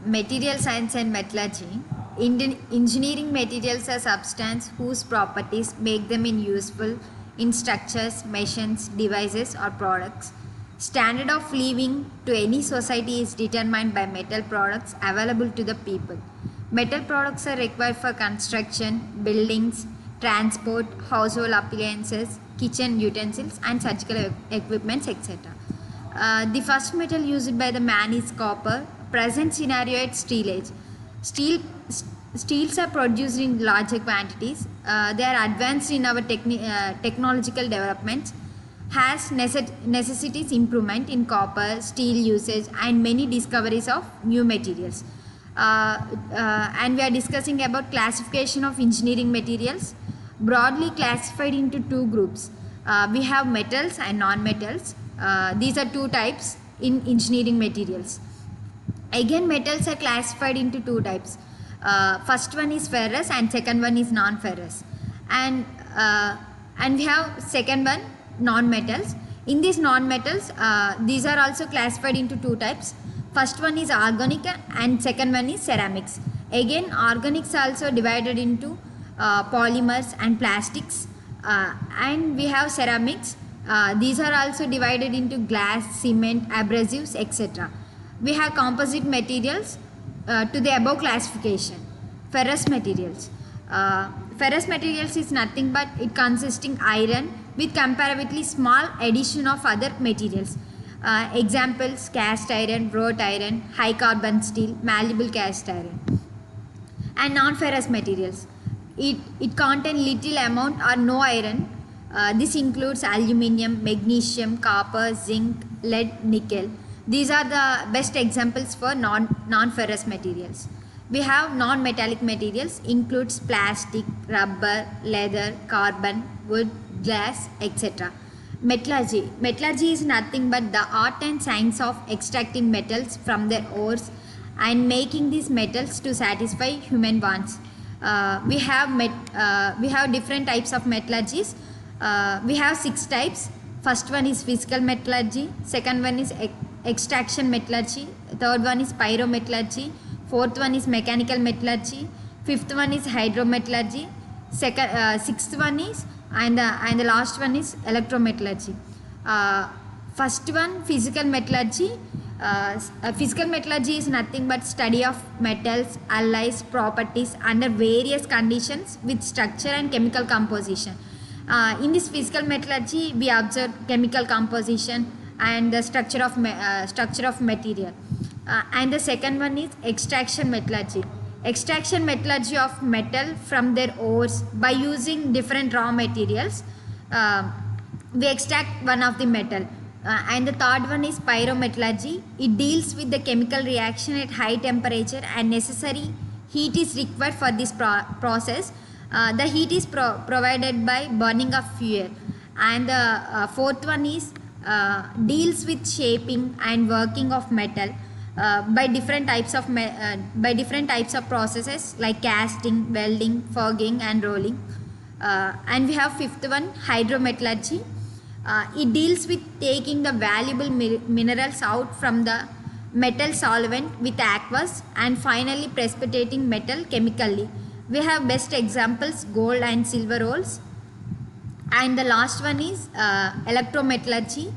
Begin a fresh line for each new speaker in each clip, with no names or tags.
Material science and metallurgy. Engineering materials are substances whose properties make them useful in structures, machines, devices, or products. Standard of living to any society is determined by metal products available to the people. Metal products are required for construction, buildings, transport, household appliances, kitchen utensils, and surgical equipments, etc. The first metal used by the man is copper. Present scenario at steel age. Steels are produced in larger quantities. They are advanced in our technological developments. Has necessities improvement in copper, steel usage, and many discoveries of new materials. And we are discussing about classification of engineering materials, broadly classified into two groups. We have metals and non-metals. These are two types in engineering materials. Again, metals are classified into two types. First one is ferrous and second one is non-ferrous. And we have second one, non-metals. In these non-metals, these are also classified into two types. First one is organic and second one is ceramics. Again, organics are also divided into polymers and plastics. And we have ceramics. These are also divided into glass, cement, abrasives, etc. We have composite materials to the above classification. Ferrous materials. Ferrous materials is nothing but it consisting iron with comparatively small addition of other materials. Examples: cast iron, wrought iron, high carbon steel, malleable cast iron. And non-ferrous materials. It contains little amount or no iron. This includes aluminium, magnesium, copper, zinc, lead, nickel. These are the best examples for non-ferrous materials. We have non-metallic materials, includes plastic, rubber, leather, carbon, wood, glass, etc. Metallurgy. Metallurgy is nothing but the art and science of extracting metals from their ores and making these metals to satisfy human wants. We have different types of metallurgies. We have 6 types. First one is physical metallurgy. Second one is extraction metallurgy. Third one is pyrometallurgy. Fourth one is mechanical metallurgy. Fifth one is hydrometallurgy. Sixth one is and the last one is electrometallurgy. First one, physical metallurgy. Physical metallurgy is nothing but study of metals, alloys, properties under various conditions with structure and chemical composition. In this physical metallurgy, we observe chemical composition and the structure of material. And the second one is extraction metallurgy. Extraction metallurgy of metal from their ores by using different raw materials. We extract one of the metal. And the third one is pyrometallurgy. It deals with the chemical reaction at high temperature and necessary heat is required for this process. The heat is provided by burning of fuel. And the fourth one is deals with shaping and working of metal by different types of processes like casting, welding, forging, and rolling. And we have fifth one, hydrometallurgy. It deals with taking the valuable minerals out from the metal solvent with aqueous and finally precipitating metal chemically. We have best examples, gold and silver ores. And the last one is electrometallurgy.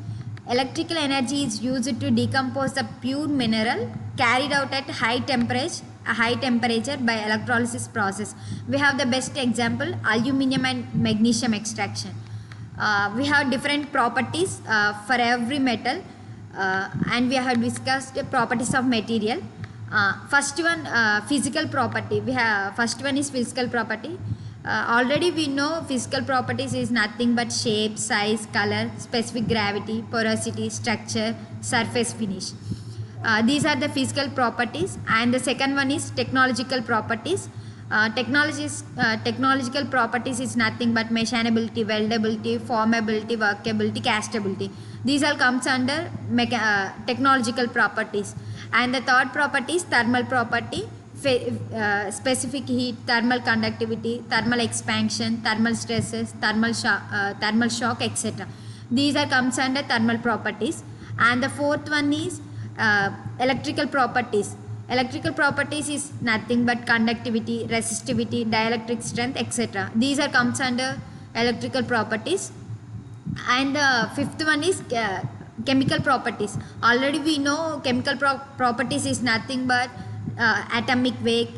Electrical energy is used to decompose the pure mineral carried out at high temperature by electrolysis process. We have the best example, aluminium and magnesium extraction. We have different properties for every metal and we have discussed the properties of material. First one, physical property. First one is physical property. Already we know physical properties is nothing but shape, size, color, specific gravity, porosity, structure, surface finish. These are the physical properties. And the second one is technological properties. Technological properties is nothing but machinability, weldability, formability, workability, castability. These all comes under technological properties. And the third property is thermal property. Specific heat, thermal conductivity, thermal expansion, thermal stresses, thermal shock, etc. These are comes under thermal properties. And the fourth one is electrical properties. Electrical properties is nothing but conductivity, resistivity, dielectric strength, etc. These are comes under electrical properties. And the fifth one is chemical properties. Already we know chemical properties is nothing but atomic weight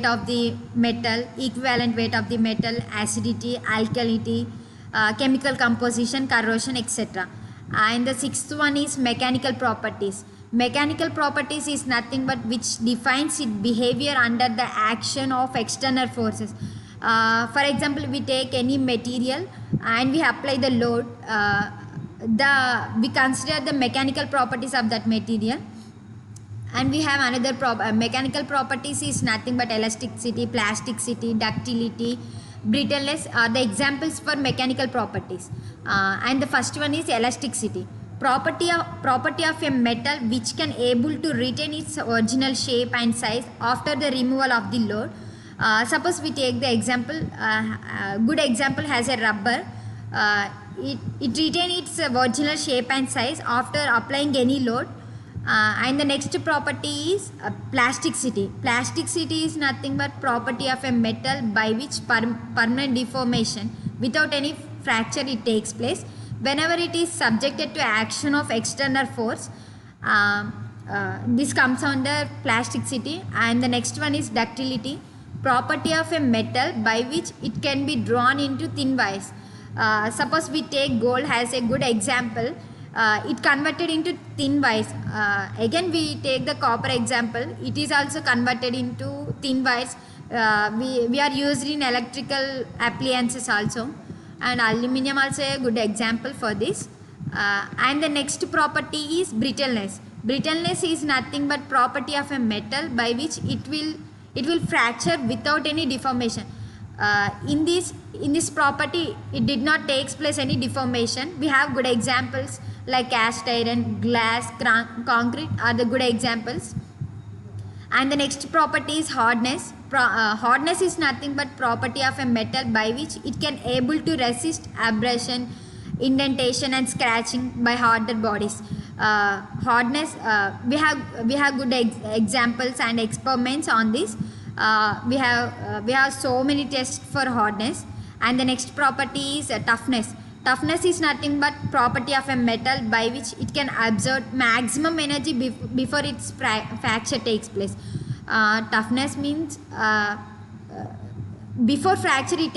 of the metal, equivalent weight of the metal, acidity, alkalinity, chemical composition, corrosion, etc. And the sixth one is mechanical properties. Mechanical properties is nothing but which defines its behavior under the action of external forces. For example, we take any material and we apply the load. We consider the mechanical properties of that material. And we have another mechanical properties is nothing but elasticity, plasticity, ductility, brittleness are the examples for mechanical properties. And the first one is elasticity. Property of a metal which can able to retain its original shape and size after the removal of the load. Suppose we take the example, good example has a rubber. It retain its original shape and size after applying any load. And the next property is plasticity. Plasticity is nothing but property of a metal by which permanent deformation without any fracture it takes place whenever it is subjected to action of external force. This comes under plasticity. And the next one is ductility. Property of a metal by which it can be drawn into thin wires. Suppose we take gold as a good example. It converted into thin wires. Again we take the copper example. It is also converted into thin wires. We are used in electrical appliances also. And aluminum also a good example for this. And the next property is brittleness. Brittleness is nothing but property of a metal by which it will fracture without any deformation. In this property it did not takes place any deformation. We have good examples like cast iron, glass, concrete are the good examples. And the next property is hardness. Hardness is nothing but property of a metal by which it can able to resist abrasion, indentation and scratching by harder bodies. Hardness, we have good examples and experiments on this. We have so many tests for hardness. And the next property is toughness. Toughness is nothing but property of a metal by which it can absorb maximum energy before its fracture takes place. Toughness means before fracture it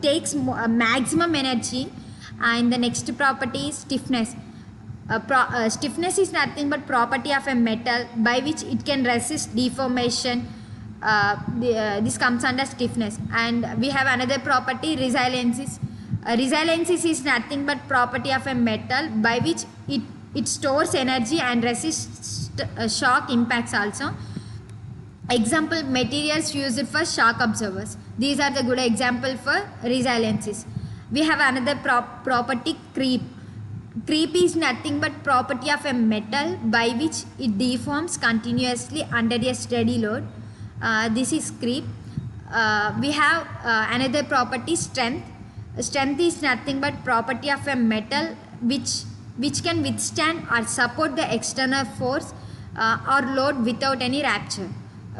takes maximum energy. And the next property is stiffness. Stiffness is nothing but property of a metal by which it can resist deformation. This comes under stiffness. And we have another property, resilience. Resilience is nothing but property of a metal by which it stores energy and resists shock impacts also. Example, materials used for shock absorbers. These are the good example for resiliences. We have another property, creep. Creep is nothing but property of a metal by which it deforms continuously under a steady load. This is creep. We have another property, strength. Strength is nothing but property of a metal which can withstand or support the external force or load without any rupture.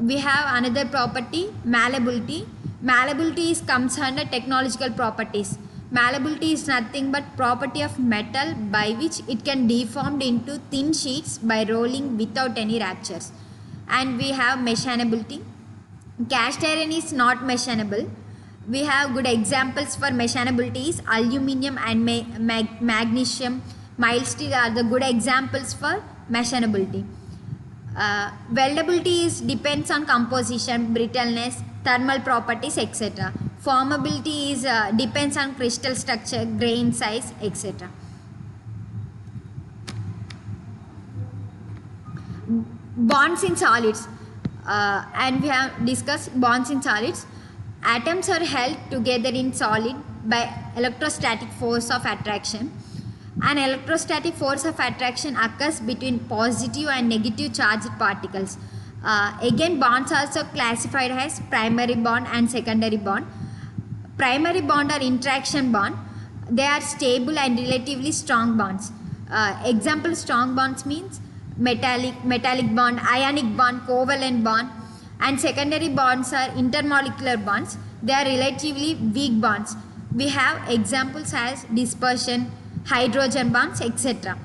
We have another property, malleability. Malleability comes under technological properties. Malleability is nothing but property of metal by which it can deformed into thin sheets by rolling without any ruptures. And we have machinability. Cast iron is not machinable. We have good examples for machinability is aluminum and magnesium. Mild steel are the good examples for machinability. Weldability depends on composition, brittleness, thermal properties, etc. Formability depends on crystal structure, grain size, etc. Bonds in solids. And we have discussed bonds in solids. Atoms are held together in solid by electrostatic force of attraction. An electrostatic force of attraction occurs between positive and negative charged particles. Again, bonds are also classified as primary bond and secondary bond. Primary bond or interaction bond, they are stable and relatively strong bonds. Example, strong bonds means metallic bond, ionic bond, covalent bond, and secondary bonds are intermolecular bonds. They are relatively weak bonds. We have examples as dispersion, hydrogen bonds, etc.